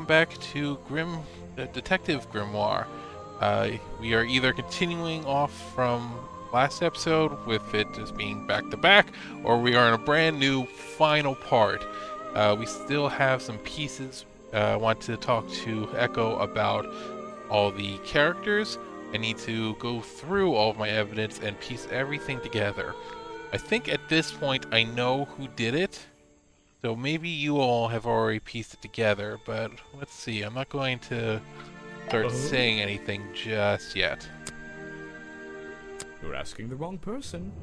welcome back to Detective Grimoire. We are either continuing off from last episode with it just being back to back, or we are in a brand new final part. We still have some pieces. I want to talk to Echo about all the characters. I need to go through all of my evidence and piece everything together. I think at this point I know who did it. So maybe you all have already pieced it together, but let's see. I'm not going to start saying anything just yet. You're asking the wrong person.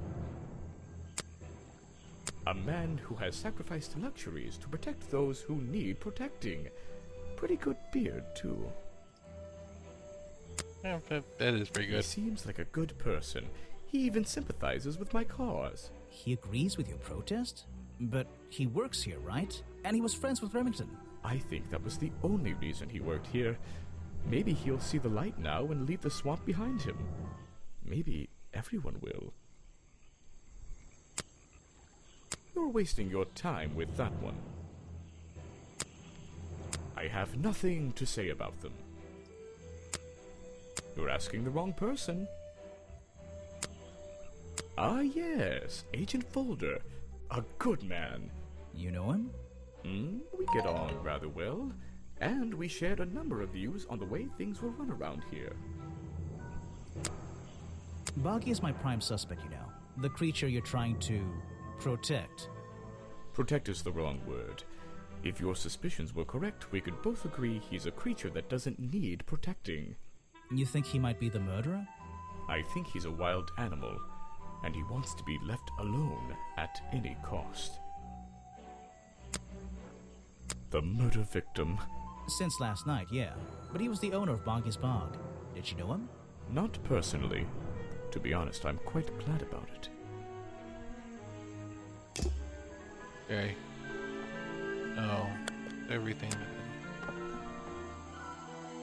A man who has sacrificed luxuries to protect those who need protecting. Pretty good beard, too. Yeah, that is pretty good. He seems like a good person. He even sympathizes with my cause. He agrees with your protest? But he works here, right? And he was friends with Remington. I think that was the only reason he worked here. Maybe he'll see the light now and leave the swamp behind him. Maybe everyone will. You're wasting your time with that one. I have nothing to say about them. You're asking the wrong person. Ah yes, Agent Folder. A good man. You know him? We get on rather well, and we shared a number of views on the way things were run around here. Boggy is my prime suspect, you know. The creature you're trying to protect. Protect is the wrong word. If your suspicions were correct, we could both agree he's a creature that doesn't need protecting. You think he might be the murderer? I think he's a wild animal, and he wants to be left alone at any cost. The murder victim. Since last night, yeah. But he was the owner of Boggy's Bog. Did you know him? Not personally. To be honest, I'm quite glad about it. Okay. Oh, everything.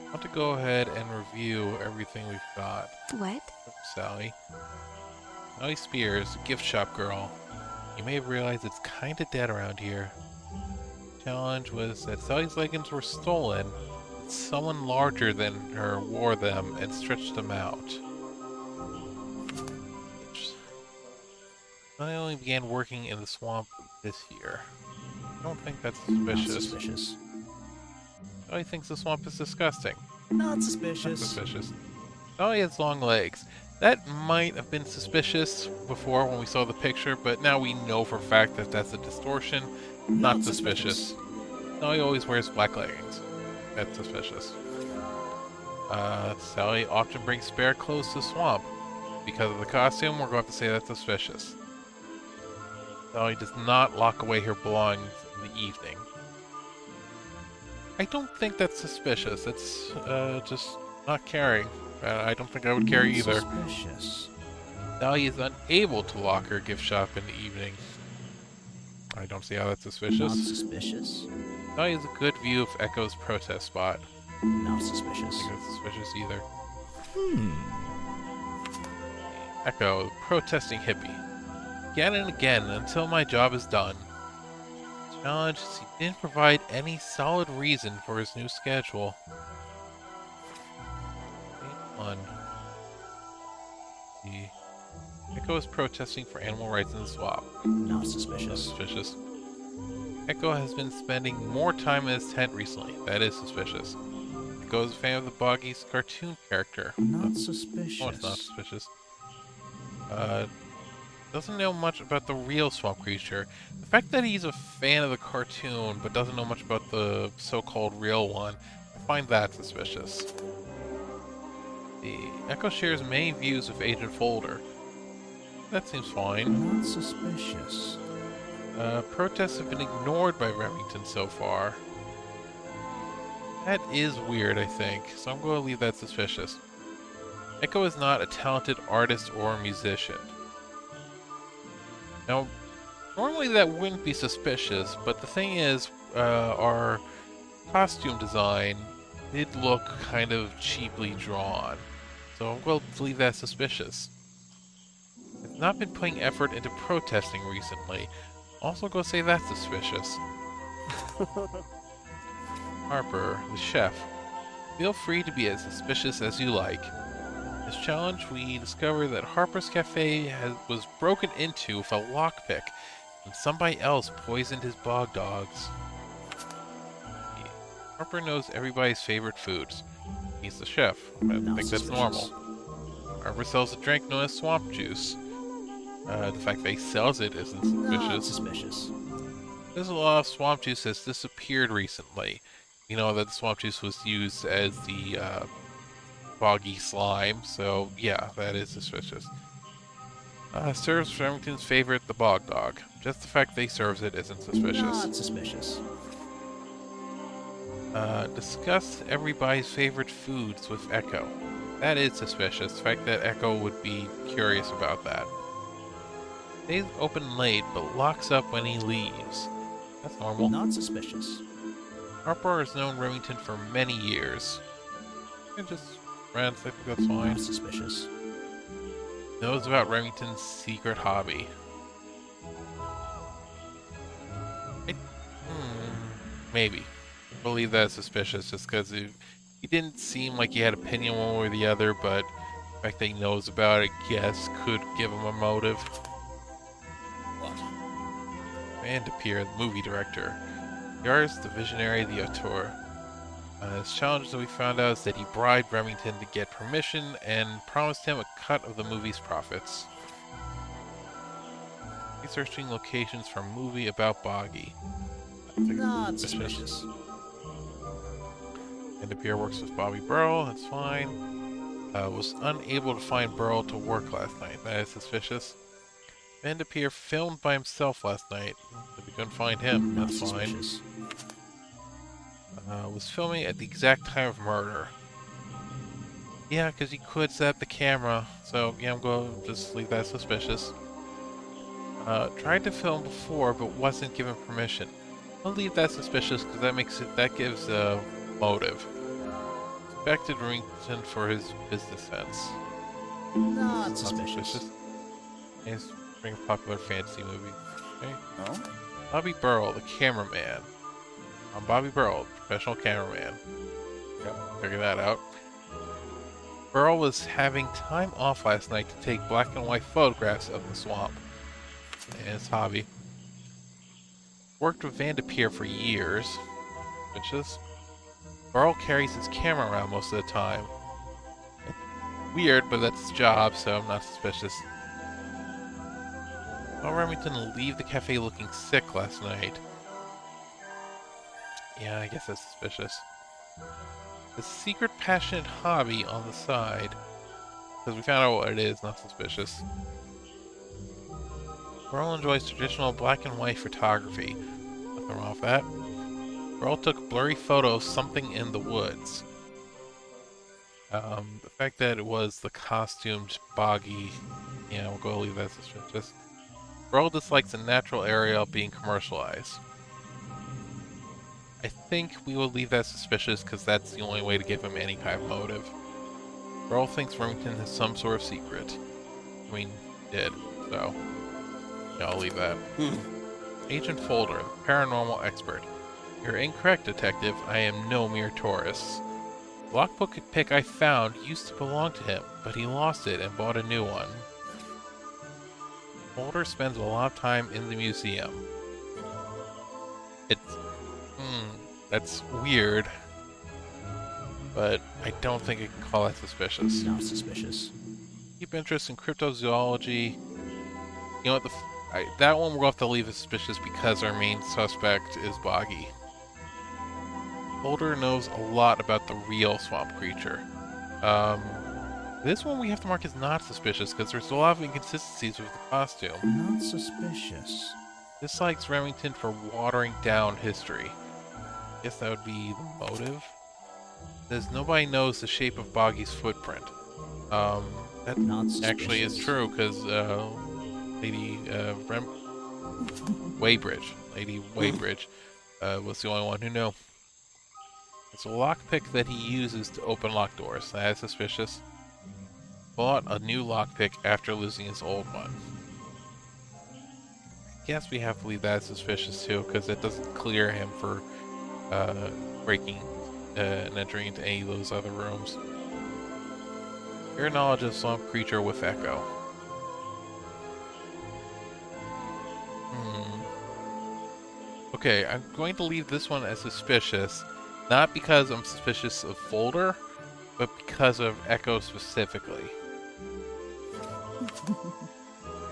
I want to go ahead and review everything we've got. What? Sally. Sally Spears, gift shop girl. You may have realized it's kinda dead around here. Challenge was that Sally's leggings were stolen. Someone larger than her wore them and stretched them out. I only began working in the swamp this year. I don't think that's suspicious. Not suspicious. Sally thinks the swamp is disgusting. Not suspicious. Not suspicious. Sally has long legs. That might have been suspicious before when we saw the picture, but now we know for a fact that that's a distortion. Not suspicious. Sally always wears black leggings. That's suspicious. Sally often brings spare clothes to the swamp. Because of the costume, we're going to have to say that's suspicious. Sally does not lock away her belongings in the evening. I don't think that's suspicious. It's just not caring. I don't think I would carry either. Suspicious. Sally is unable to lock her gift shop in the evening. I don't see how that's suspicious. Not suspicious. Sally has a good view of Echo's protest spot. Not I suspicious. don't think that's suspicious either. Hmm. Echo, the protesting hippie. Again and again until my job is done. Challenge is he didn't provide any solid reason for his new schedule. One. Echo is protesting for animal rights in the swamp. Not suspicious. Suspicious. Echo has been spending more time in his tent recently. That is suspicious. Echo is a fan of the Boggy's cartoon character. Not suspicious. Oh, it's not suspicious. Doesn't know much about the real swamp creature. The fact that he's a fan of the cartoon but doesn't know much about the so-called real one, I find that suspicious. The Echo shares many views of Agent Folder. That seems fine. Not suspicious. Protests have been ignored by Remington so far. That is weird, I think, so I'm going to leave that suspicious. Echo is not a talented artist or musician. Now, normally that wouldn't be suspicious, but the thing is, our costume design did look kind of cheaply drawn. So I'm going to leave that suspicious. It's not been putting effort into protesting recently. Also going to say that's suspicious. Harper, the chef. Feel free to be as suspicious as you like. This challenge, we discover that Harper's Cafe was broken into with a lockpick, and somebody else poisoned his bog dogs. Harper knows everybody's favorite foods. He's the chef. I think that's normal. Harper sells a drink known as swamp juice. The fact that he sells it isn't Not suspicious. suspicious. There's a lot of swamp juice that's disappeared recently. You know that the swamp juice was used as the boggy slime, so yeah, that is suspicious. Serves Remington's favorite, the bog dog. Just the fact that he serves it isn't suspicious. Not suspicious. Discuss everybody's favorite foods with Echo. That is suspicious. The fact that Echo would be curious about that. Stays open late, but locks up when he leaves. That's normal. Not suspicious. Harper has known Remington for many years. And just friends, I think that's fine. Not suspicious. Knows about Remington's secret hobby. Maybe. Believe that's suspicious just because he didn't seem like he had opinion one way or the other, but the fact that he knows about it, guess, could give him a motive. What? Van de Peer, the movie director. The artist, the visionary, the auteur. His challenge that we found out is that he bribed Remington to get permission and promised him a cut of the movie's profits. Researching locations for a movie about Boggy. Not suspicious. Van de Peer works with Bobby Burrell, that's fine. Was unable to find Burrell to work last night, that is suspicious. Van de Peer filmed by himself last night, but we couldn't find him, Not that's fine. suspicious. Was filming at the exact time of murder. Yeah, because he could set the camera, so yeah, I'm going to just leave that suspicious. Tried to film before, but wasn't given permission. I'll leave that suspicious because that gives a motive. Suspected Remington for his business sense. Not suspicious. He's bring a popular fantasy movie. Okay. Oh? Bobby Burrell, the cameraman. I'm Bobby Burrell, professional cameraman. Yep, figure that out. Burrell was having time off last night to take black and white photographs of the swamp. And his hobby. Worked with Van de Peer for years. Suspicious. Burrell carries his camera around most of the time. Weird, but that's his job, so I'm not suspicious. Saw Remington leave the cafe looking sick last night. Yeah, I guess that's suspicious. A secret passionate hobby on the side. Because we found out what it is, not suspicious. Burrell enjoys traditional black and white photography. Nothing wrong with that. Burrell took a blurry photo of something in the woods. The fact that it was the costumed Boggy, yeah, we'll go leave that suspicious. Burrell dislikes a natural area being commercialized. I think we will leave that suspicious because that's the only way to give him any kind of motive. Burrell thinks Remington has some sort of secret. I mean, did, so yeah, I'll leave that. Agent Folder, paranormal expert. You're incorrect, detective. I am no mere tourist. The lockbook pick I found used to belong to him, but he lost it and bought a new one. Folder spends a lot of time in the museum. That's weird, but I don't think I can call that suspicious. Not suspicious. Deep interest in cryptozoology. You know what, that one we'll have to leave as suspicious because our main suspect is Boggy. Folder knows a lot about the real swamp creature. This one we have to mark as not suspicious because there's a lot of inconsistencies with the costume. Not suspicious. Dislikes Remington for watering down history. Guess that would be the motive. Says nobody knows the shape of Boggy's footprint. That Not actually is suspicious. true because Lady Waybridge was the only one who knew. It's a lockpick that he uses to open locked doors. That is suspicious. Bought a new lockpick after losing his old one. I guess we have to leave that suspicious too, because it doesn't clear him for breaking and entering into any of those other rooms. Your knowledge of swamp creature with echo. Okay, I'm going to leave this one as suspicious, not because I'm suspicious of Folder, but because of Echo specifically.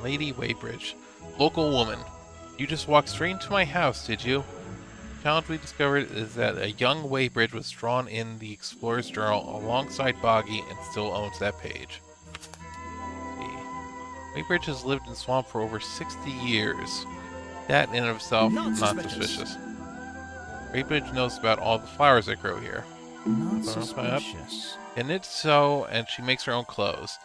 Lady Weybridge, local woman. You just walked straight into my house, did you? The challenge we discovered is that a young Weybridge was drawn in the Explorer's Journal alongside Boggy and still owns that page. Let's see. Weybridge has lived in the swamp for over 60 years. That in and of itself, not suspicious. Weybridge knows about all the flowers that grow here. Not suspicious. And it's so, and she makes her own clothes.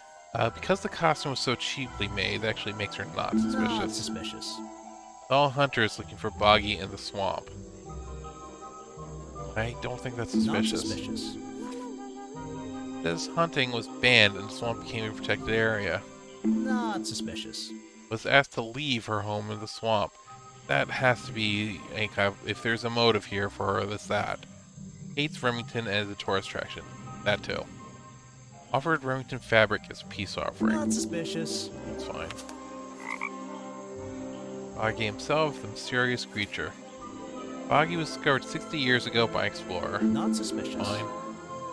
Because the costume was so cheaply made, that actually makes her not suspicious. Not suspicious. All hunters looking for Boggy in the swamp. I don't think that's suspicious. Not suspicious. This hunting was banned and the swamp became a protected area. Not suspicious. Was asked to leave her home in the swamp. That has to be any kind of, if there's a motive here for her, that's that. Hates Remington as a tourist attraction. That too. Offered Remington fabric as a peace offering. Not suspicious. That's fine. Boggy himself, the mysterious creature. Boggy was discovered 60 years ago by Explorer. Not suspicious. Fine.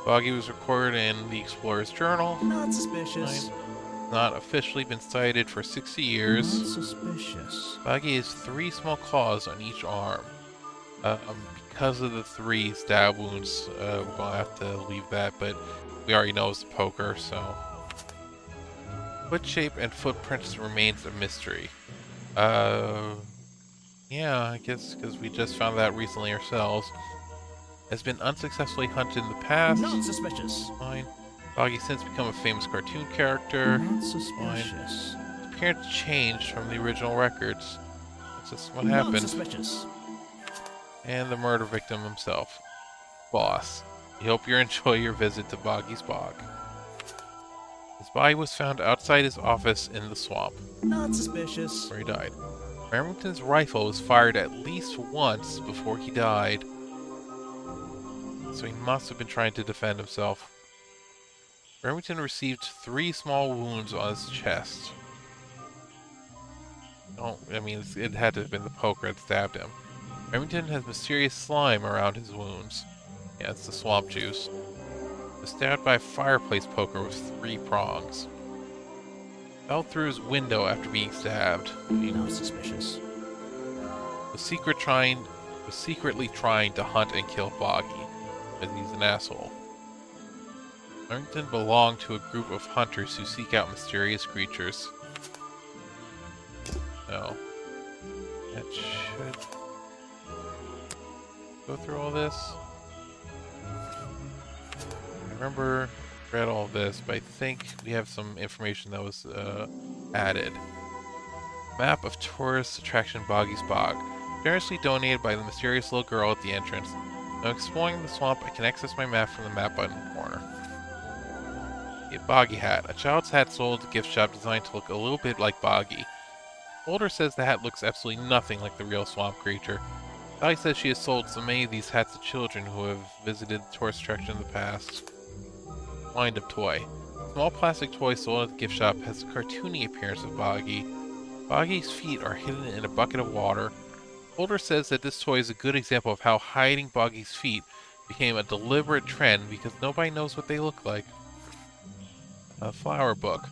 Boggy was recorded in the Explorer's Journal. Not suspicious. Fine. Not officially been sighted for 60 years. Not suspicious. Boggy has 3 small claws on each arm. Because of the 3 stab wounds, we're gonna have to leave that, but we already know it's a poker, so. Foot shape and footprints remains a mystery. Yeah, I guess because we just found that recently ourselves. Has been unsuccessfully hunted in the past. Not suspicious. Fine. Boggy's since become a famous cartoon character. Not suspicious. His appearance changed from the original records. That's just what Not happened. suspicious. And the murder victim himself. Boss. We hope you enjoy your visit to Boggy's Bog. His body was found outside his office in the swamp, Not suspicious. where he died. Remington's rifle was fired at least once before he died, so he must have been trying to defend himself. Remington received 3 small wounds on his chest. It had to have been the poker that stabbed him. Remington has mysterious slime around his wounds. Yeah, it's the swamp juice. Was stabbed by a fireplace poker with 3 prongs. Fell through his window after being stabbed. Not suspicious. Was secretly trying to hunt and kill Boggy, because he's an asshole. Remington belonged to a group of hunters who seek out mysterious creatures. No. That should go through all this. I remember read all this, but I think we have some information that was added. Map of tourist attraction Boggy's Bog. Generously donated by the mysterious little girl at the entrance. Now exploring the swamp, I can access my map from the map button in the corner. A Boggy hat. A child's hat sold at a gift shop designed to look a little bit like Boggy. Holder says the hat looks absolutely nothing like the real swamp creature. Boggy says she has sold so many of these hats to children who have visited the tourist attraction in the past. Wind-up toy. Small plastic toy sold at the gift shop has the cartoony appearance of Boggy. Boggy's feet are hidden in a bucket of water. Holder says that this toy is a good example of how hiding Boggy's feet became a deliberate trend because nobody knows what they look like. A flower book.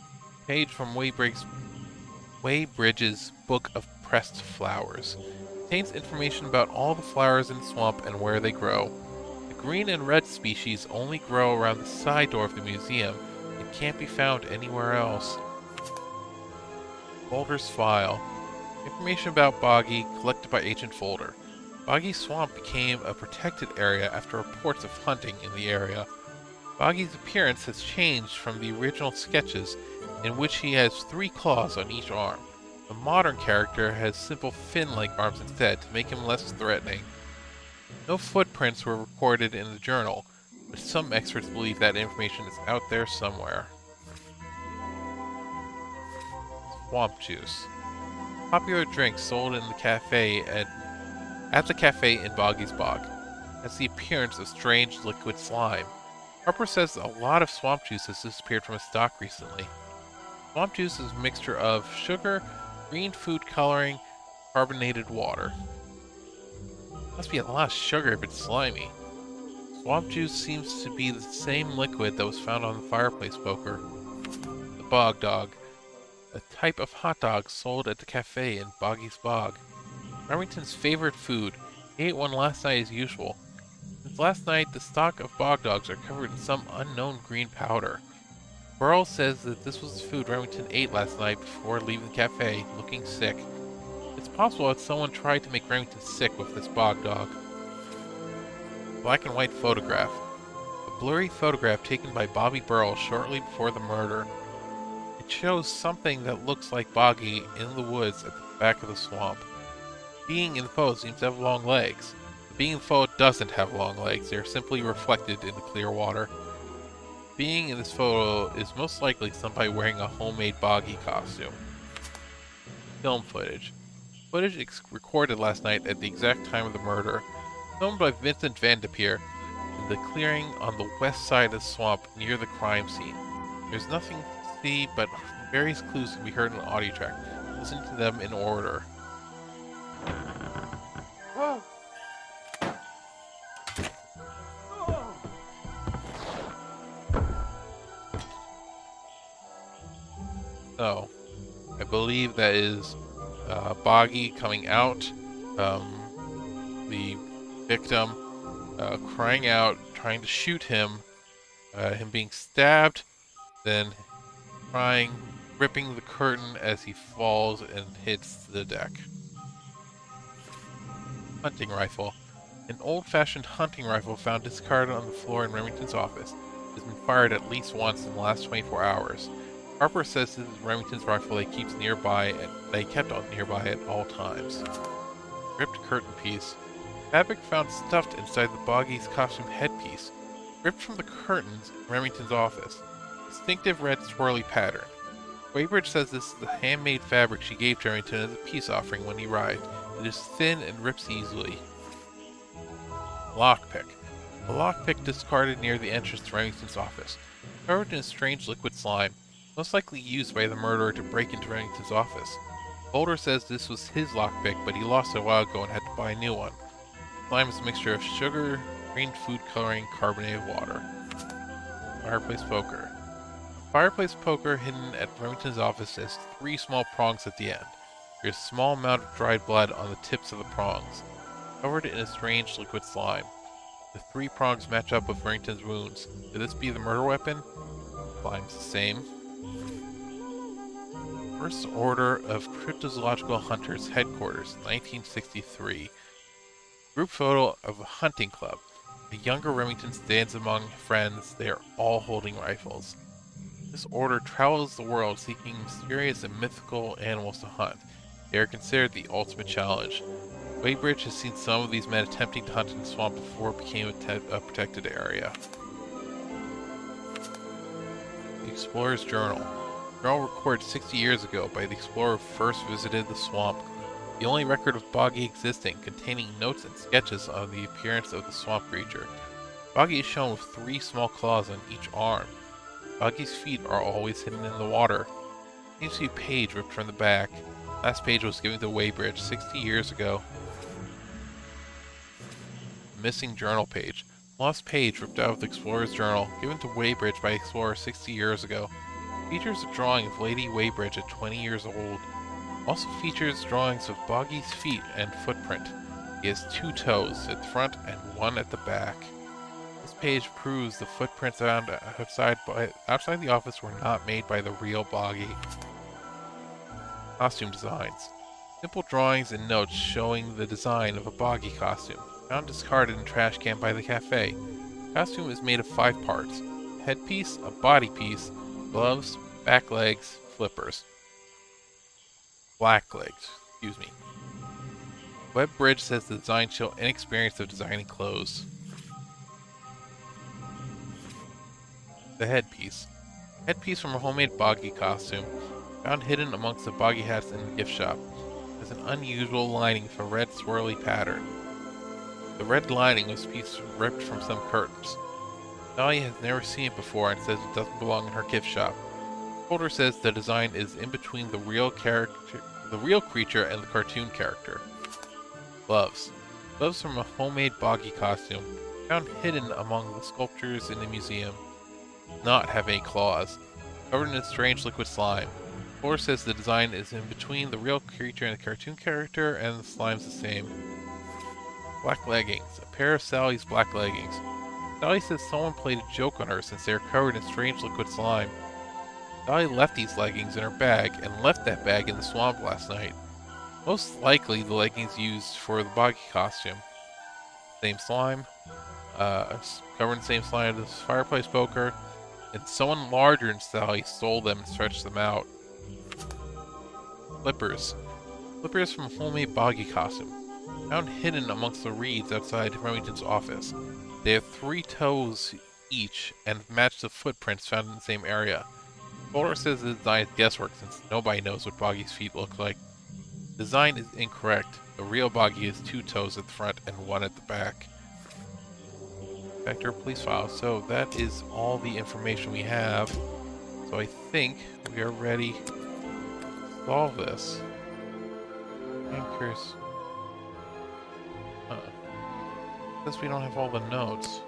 Page from Weybridge's Book of Pressed Flowers. Contains information about all the flowers in the swamp and where they grow. The green and red species only grow around the side door of the museum and can't be found anywhere else. Folder's file. Information about Boggy collected by Agent Folder. Boggy's swamp became a protected area after reports of hunting in the area. Boggy's appearance has changed from the original sketches, in which he has 3 claws on each arm. The modern character has simple fin-like arms instead to make him less threatening. No footprints were recorded in the journal, but some experts believe that information is out there somewhere. Swamp juice. Popular drink sold in the cafe at the cafe in Boggy's Bog. has the appearance of strange liquid slime. Harper says a lot of swamp juice has disappeared from his stock recently. Swamp juice is a mixture of sugar, green food coloring, carbonated water. Must be a lot of sugar if it's slimy. Swamp juice seems to be the same liquid that was found on the fireplace poker. The bog dog, a type of hot dog sold at the cafe in Boggy's Bog. Remington's favorite food. He ate one last night as usual. Since last night, the stock of bog dogs are covered in some unknown green powder. Burl says that this was the food Remington ate last night before leaving the cafe, looking sick. It's possible that someone tried to make Remington sick with this bog dog. Black and white photograph. A blurry photograph taken by Bobby Burl shortly before the murder. It shows something that looks like Boggy in the woods at the back of the swamp. Being in the photo seems to have long legs. The being in the photo doesn't have long legs, they are simply reflected in the clear water. Being in this photo is most likely somebody wearing a homemade Boggy costume. Film footage. Footage recorded last night at the exact time of the murder. Filmed by Vincent Van de Peer in the clearing on the west side of the swamp near the crime scene. There's nothing to see but various clues can be heard in the audio track. Listen to them in order. So, I believe that is Boggy coming out, the victim crying out, trying to shoot him, him being stabbed, then crying, ripping the curtain as he falls and hits the deck. Hunting rifle. An old-fashioned hunting rifle found discarded on the floor in Remington's office has been fired at least once in the last 24 hours. Harper says this is Remington's rifle that he keeps nearby and they kept nearby at all times. Ripped curtain piece. Fabric found stuffed inside the Boggy's costume headpiece, ripped from the curtains in Remington's office. Distinctive red swirly pattern. Waybridge says this is the handmade fabric she gave to Remington as a peace offering when he arrived. It is thin and rips easily. Lockpick. A lockpick discarded near the entrance to Remington's office, covered in a strange liquid slime, most likely used by the murderer to break into Remington's office. Boulder says this was his lockpick, but he lost it a while ago and had to buy a new one. Slime is a mixture of sugar, green food coloring, carbonated water. Fireplace poker. A fireplace poker hidden at Remington's office has 3 small prongs at the end. There's a small amount of dried blood on the tips of the prongs, covered in a strange liquid slime. The 3 prongs match up with Remington's wounds. Could this be the murder weapon? Slime's the same. First Order of Cryptozoological Hunters Headquarters, 1963. Group photo of a hunting club. A younger Remington stands among friends. They are all holding rifles. This order travels the world seeking mysterious and mythical animals to hunt. They are considered the ultimate challenge. Waybridge has seen some of these men attempting to hunt in the swamp before it became a protected area. The Explorer's Journal. A journal recorded 60 years ago by the explorer who first visited the swamp. The only record of Boggy existing, containing notes and sketches on the appearance of the swamp creature. Boggy is shown with 3 small claws on each arm. Boggy's feet are always hidden in the water. Seems to be a page ripped from the back. Last page was given to Waybridge 60 years ago. Missing journal page. Lost page ripped out of the Explorer's Journal, given to Waybridge by Explorer 60 years ago. Features a drawing of Lady Waybridge at 20 years old. Also features drawings of Boggy's feet and footprint. He has 2 toes at the front and 1 at the back. This page proves the footprints found outside the office were not made by the real Boggy. Costume designs. Simple drawings and notes showing the design of a Boggy costume. Found discarded in a trash can by the cafe. Costume is made of 5 parts. Headpiece, a body piece, gloves, back legs, flippers. Black legs, excuse me. Webbridge says the designs show inexperience of designing clothes. The headpiece. Headpiece from a homemade Boggy costume, found hidden amongst the Boggy hats in the gift shop. Has an unusual lining with a red swirly pattern. The red lining was a piece ripped from some curtains. Sally has never seen it before and says it doesn't belong in her gift shop. Holder says the design is in between the real creature and the cartoon character. Gloves. Gloves from a homemade boggy costume, found hidden among the sculptures in the museum. Not have any claws. Covered in a strange liquid slime. Holder says the design is in between the real creature and the cartoon character, and the slime's the same. Black leggings. A pair of Sally's black leggings. Sally says someone played a joke on her since they are covered in strange liquid slime. Sally left these leggings in her bag and left that bag in the swamp last night. Most likely the leggings used for the boggy costume. Same slime. Covered in the same slime as fireplace poker. And someone larger than Sally stole them and stretched them out. Slippers. Slippers from homemade boggy costume. Found hidden amongst the reeds outside Remington's office. They have 3 toes each and match the footprints found in the same area. Folder says the design is guesswork since nobody knows what Boggy's feet look like. Design is incorrect. The real Boggy has 2 toes at the front and 1 at the back. Vector police file. So that is all the information we have. So I think we are ready to solve this. I'm curious. Guess we don't have all the notes.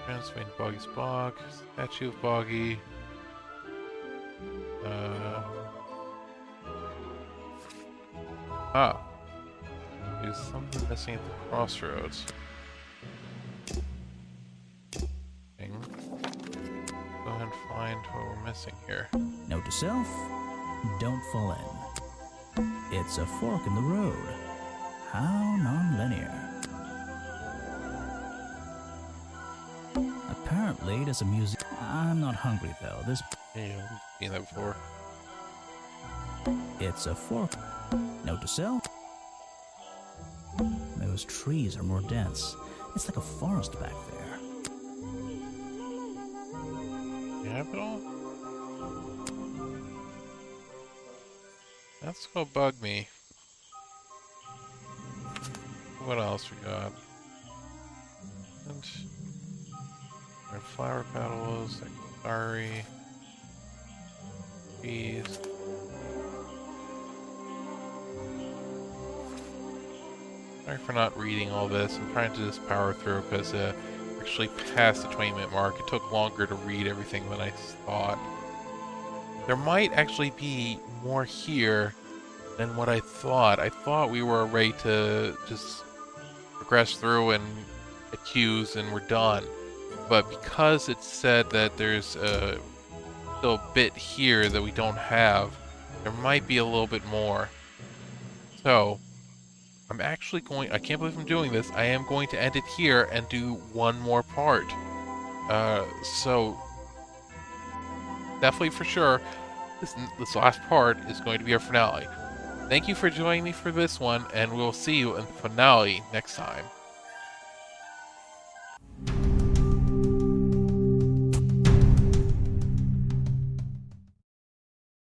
Transform Boggy's Bog, Statue of Boggy. There's something missing at the crossroads. Go ahead and find what we're missing here. Note to self, don't fall in. It's a fork in the road. How non-linear. Apparently, there's a museum. I'm not hungry though. This. Yeah, we've seen that before. It's a fork. Note to self. Those trees are more dense. It's like a forest back there. You have it all? That's gonna bug me. What else we got? And flower petals, sorry. Bees. Sorry for not reading all this. I'm trying to just power through because actually past the 20-minute mark. It took longer to read everything than I thought. There might actually be more here than what I thought. I thought we were ready to just progress through and accuse and we're done. But because it said that there's still a bit here that we don't have, there might be a little bit more. So, I'm actually going, I can't believe I'm doing this, I am going to end it here and do one more part. So, definitely for sure, this last part is going to be our finale. Thank you for joining me for this one, and we'll see you in the finale next time.